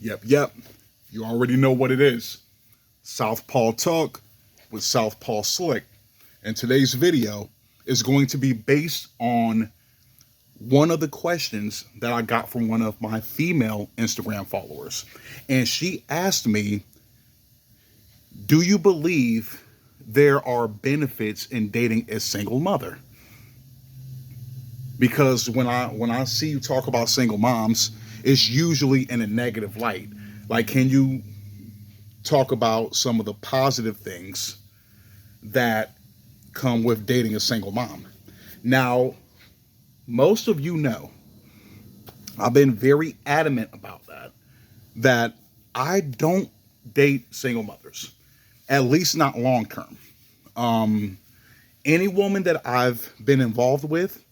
Yep. You already know what it is. Southpaw Talk with Southpaw Slick. And today's video is going to be based on one of the questions that I got from one of my female Instagram followers. And she asked me, do you believe there are benefits in dating a single mother? Because when I see you talk about single moms, it's usually in a negative light. Like, can you talk about some of the positive things that come with dating a single mom? Now, most of you know, I've been very adamant about that I don't date single mothers, at least not long term. Any woman that I've been involved with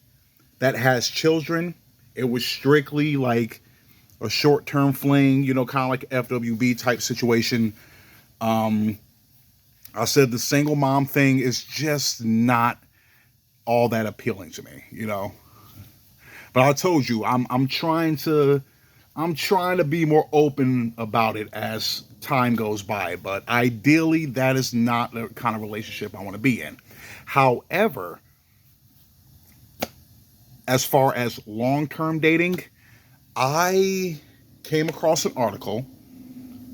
that has children, it was strictly like a short-term fling, kind of like FWB type situation. I said the single mom thing is just not all that appealing to me. But I told you, I'm trying to be more open about it as time goes by. But ideally, that is not the kind of relationship I want to be in. However, as far as long-term dating, I came across an article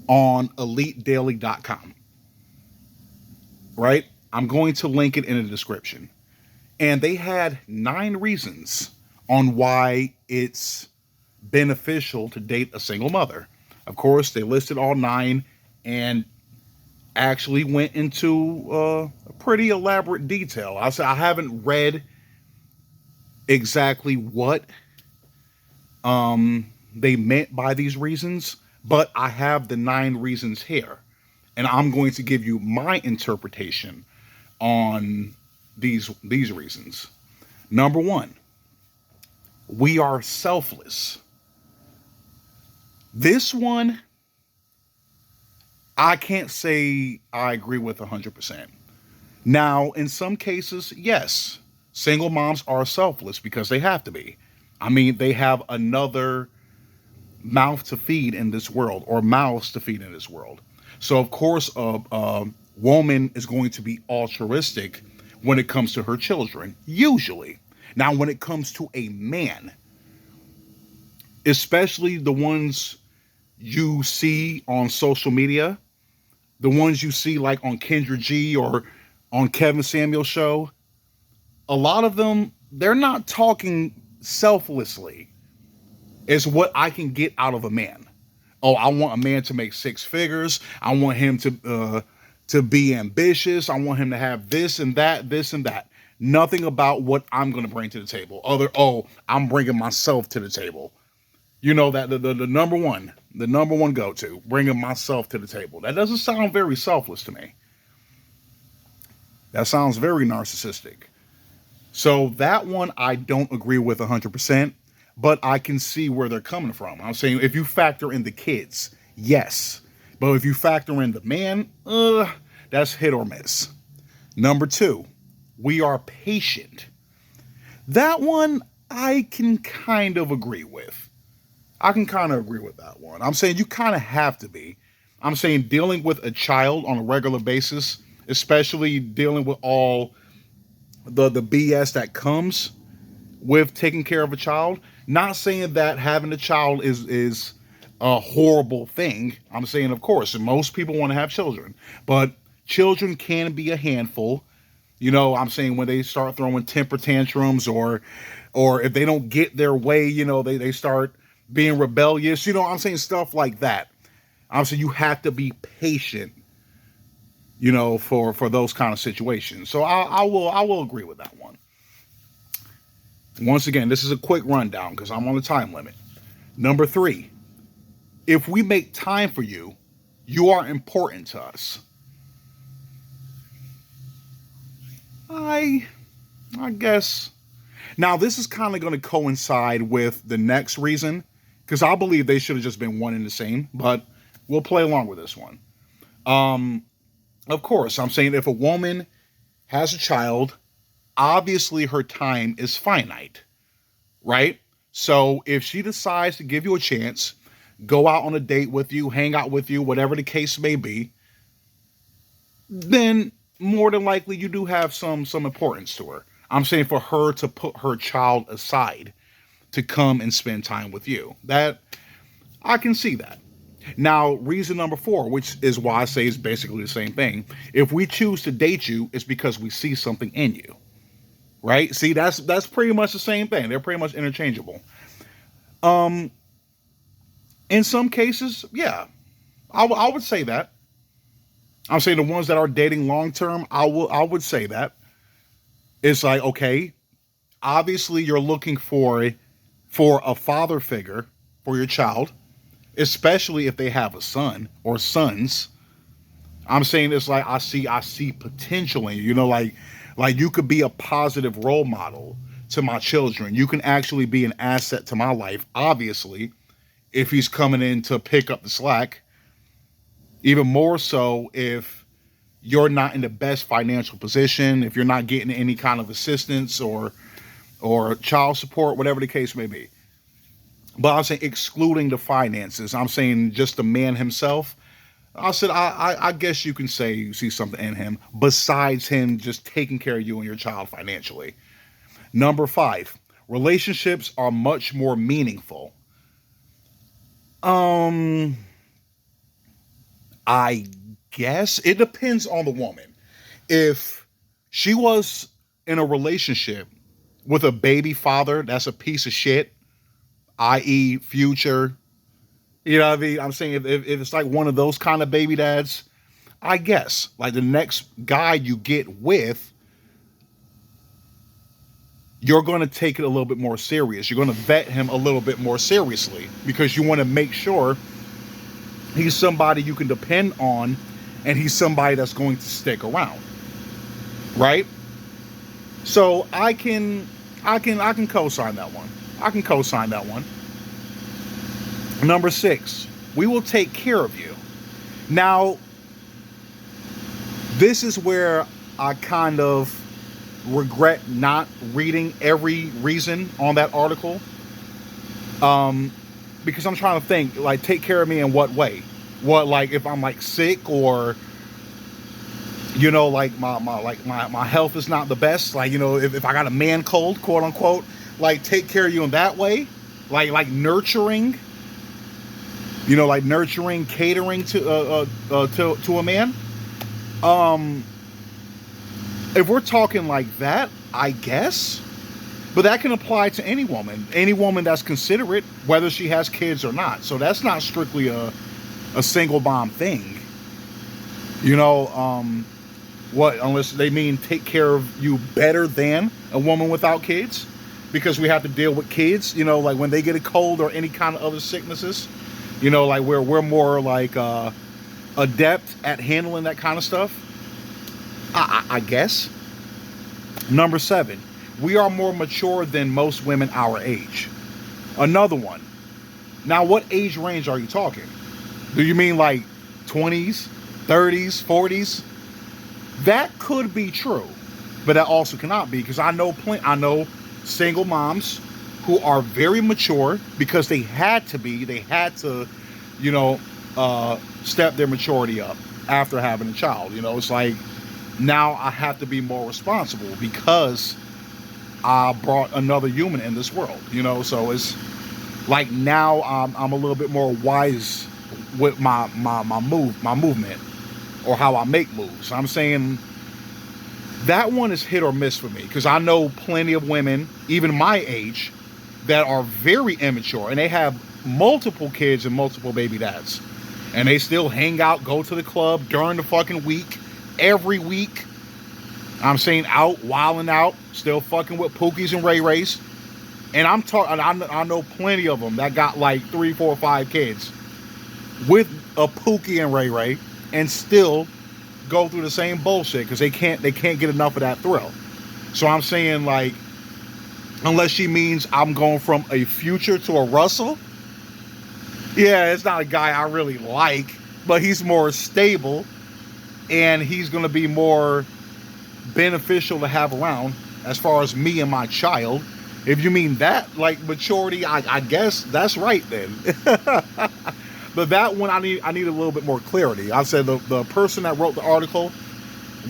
on elitedaily.com, right? I'm going to link it in the description. And they had 9 reasons on why it's beneficial to date a single mother. Of course, they listed all 9 and actually went into a pretty elaborate detail. I haven't read exactly what they meant by these reasons, but I have the 9 reasons here, and I'm going to give you my interpretation on these reasons. Number 1, we are selfless. This one, I can't say I agree with 100%. Now, in some cases, yes, single moms are selfless because they have to be. I mean, they have another mouth to feed in this world, or mouths to feed in this world. So, of course, a woman is going to be altruistic when it comes to her children, usually. Now, when it comes to a man, especially the ones you see on social media, the ones you see like on Kendra G or on Kevin Samuel's show, a lot of them, they're not talking selflessly. It's what I can get out of a man. Oh, I want a man to make 6 figures. I want him to be ambitious. I want him to have this and that. Nothing about what I'm going to bring to the table. I'm bringing myself to the table. You know, that the number one go-to, bringing myself to the table. That doesn't sound very selfless to me. That sounds very narcissistic. So that one I don't agree with 100%, but I can see where they're coming from. I'm saying if you factor in the kids, yes. But if you factor in the man, that's hit or miss. Number 2, we are patient. That one I can kind of agree with. I can kind of agree with that one. I'm saying you kind of have to be. I'm saying dealing with a child on a regular basis, especially dealing with all the BS that comes with taking care of a child. Not saying that having a child is a horrible thing. I'm saying, of course, most people want to have children, but children can be a handful. I'm saying when they start throwing temper tantrums or if they don't get their way, they start being rebellious. I'm saying stuff like that. I'm saying you have to be patient, for those kind of situations. So I will agree with that one. Once again, this is a quick rundown because I'm on a time limit. Number 3, if we make time for you, you are important to us. I guess. Now, this is kind of going to coincide with the next reason, because I believe they should have just been one and the same, but we'll play along with this one. Of course, I'm saying if a woman has a child, obviously her time is finite, right? So if she decides to give you a chance go out on a date with you, hang out with you, whatever the case may be, then more than likely you do have some importance to her. I'm saying for her to put her child aside to come and spend time with you. That I can see that. Now, reason number 4, which is why I say it's basically the same thing. If we choose to date you, it's because we see something in you. Right? See, that's pretty much the same thing. They're pretty much interchangeable. In some cases, yeah, I would say that. I'm saying the ones that are dating long term, I would say that. It's like, okay, obviously you're looking for a father figure for your child, especially if they have a son or sons. I'm saying it's like I see potential in you. You know, like you could be a positive role model to my children. You can actually be an asset to my life, obviously, if he's coming in to pick up the slack. Even more so if you're not in the best financial position, if you're not getting any kind of assistance or child support, whatever the case may be. But I'm saying excluding the finances, I'm saying just the man himself. I said, I guess you can say you see something in him besides him just taking care of you and your child financially. Number 5, relationships are much more meaningful. I guess it depends on the woman. If she was in a relationship with a baby father that's a piece of shit, i.e. future, you know what I mean? I'm saying if it's like one of those kind of baby dads, I guess like the next guy you get with, you're going to take it a little bit more serious. You're going to vet him a little bit more seriously because you want to make sure he's somebody you can depend on and he's somebody that's going to stick around. Right? So I can co-sign that one. I can co-sign that one. Number 6, we will take care of you. Now, this is where I kind of regret not reading every reason on that article. Because I'm trying to think, like, take care of me in what way? What, like, if I'm like sick or, you know, like my health is not the best, like, you know, if I got a man cold, quote unquote, like take care of you in that way, like nurturing, you know, like nurturing, catering to a man. If we're talking like that, I guess. But that can apply to any woman that's considerate, whether she has kids or not. So that's not strictly a single mom thing. You know, unless they mean take care of you better than a woman without kids, because we have to deal with kids, you know, like when they get a cold or any kind of other sicknesses, you know, like we're more like adept at handling that kind of stuff. I guess. Number 7. We are more mature than most women our age. Another one. Now, what age range are you talking? Do you mean like 20s, 30s, 40s? That could be true, but that also cannot be, because I know single moms who are very mature because they had to, you know, step their maturity up after having a child. You know, it's like now I have to be more responsible because I brought another human in this world, you know. So it's like now I'm a little bit more wise with my movement or how I make moves. I'm saying that one is hit or miss for me, because I know plenty of women, even my age, that are very immature and they have multiple kids and multiple baby dads, and they still hang out, go to the club during the fucking week, every week. I'm saying out, wilding out, still fucking with Pookies and Ray Rays. And I'm talking, I know plenty of them that got like 3, 4, 5 kids with a Pookie and Ray Ray and still go through the same bullshit because they can't get enough of that thrill. So I'm saying, like, unless she means I'm going from a Future to a Russell, yeah, it's not a guy I really like, but he's more stable and he's going to be more beneficial to have around as far as me and my child. If you mean that, like maturity, I guess that's right then. But that one, I need a little bit more clarity. I said the person that wrote the article,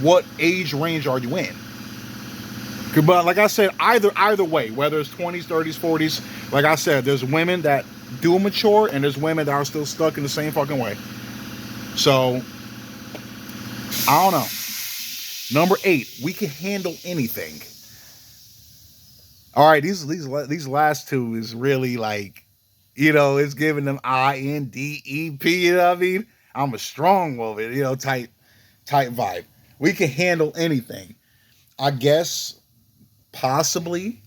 what age range are you in? But like I said, either way, whether it's 20s, 30s, 40s, like I said, there's women that do mature and there's women that are still stuck in the same fucking way. So I don't know. Number 8, we can handle anything. All right, these last two is really like, it's giving them INDEP. You know what I mean? I'm a strong woman, type vibe. We can handle anything. I guess possibly.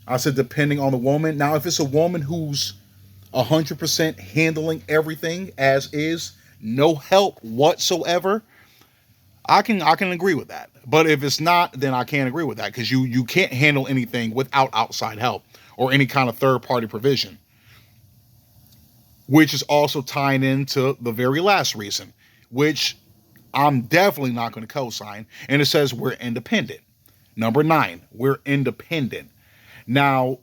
I said depending on the woman. Now, if it's a woman who's 100% handling everything as is, no help whatsoever, I can agree with that. But if it's not, then I can't agree with that because you can't handle anything without outside help or any kind of third party provision, which is also tying into the very last reason, which I'm definitely not going to co-sign. And it says we're independent. Number 9, we're independent. Now,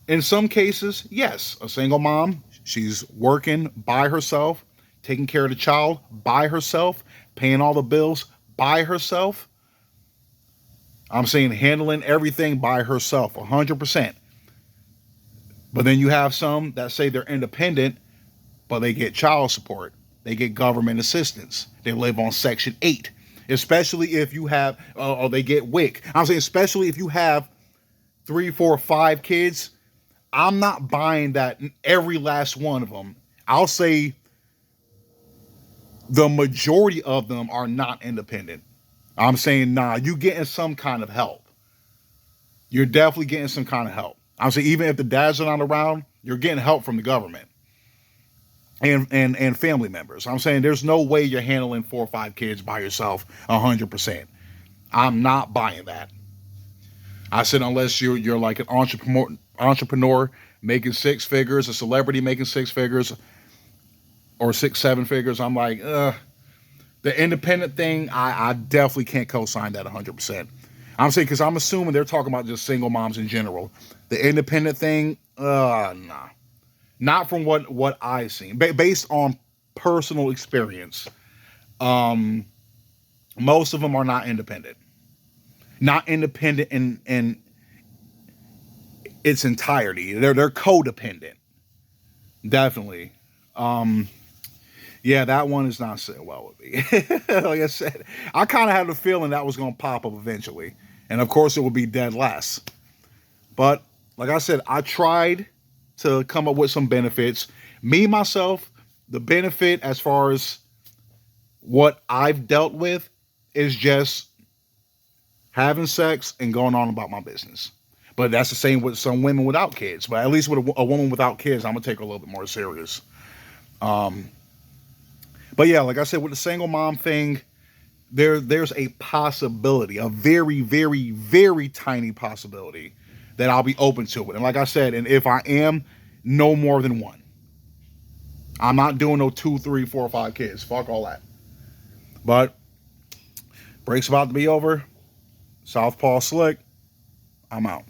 in some cases, yes, a single mom, she's working by herself, taking care of the child by herself, paying all the bills by herself. I'm saying handling everything by herself, 100%. But then you have some that say they're independent, but they get child support. They get government assistance. They live on Section 8. Especially if you have, or they get WIC. I'm saying especially if you have 3, 4, 5 kids. I'm not buying that in every last one of them. I'll say the majority of them are not independent. I'm saying, nah, you getting some kind of help. You're definitely getting some kind of help. I'm saying even if the dads are not around, you're getting help from the government and family members. I'm saying there's no way you're handling 4 or 5 kids by yourself 100%. I'm not buying that. I said unless you're like an entrepreneur making 6 figures, a celebrity making 6 figures, or 6, 7 figures. I'm like, the independent thing, I definitely can't co-sign that 100%. I'm saying because I'm assuming they're talking about just single moms in general. The independent thing, nah. Not from what I've seen. Based on personal experience, most of them are not independent. Not independent in its entirety. They're codependent. Definitely. Yeah, that one is not sitting well with me. Like I said, I kind of had the feeling that was going to pop up eventually. And of course it would be dead last. But like I said, I tried to come up with some benefits. Me, myself, the benefit as far as what I've dealt with is just having sex and going on about my business. But that's the same with some women without kids. But at least with a woman without kids, I'm going to take her a little bit more serious. But yeah, like I said, with the single mom thing, there's a possibility, a very, very, very tiny possibility that I'll be open to it. And like I said, and if I am, no more than 1. I'm not doing no 2, 3, 4, 5 kids. Fuck all that. But break's about to be over. Southpaw Slick. I'm out.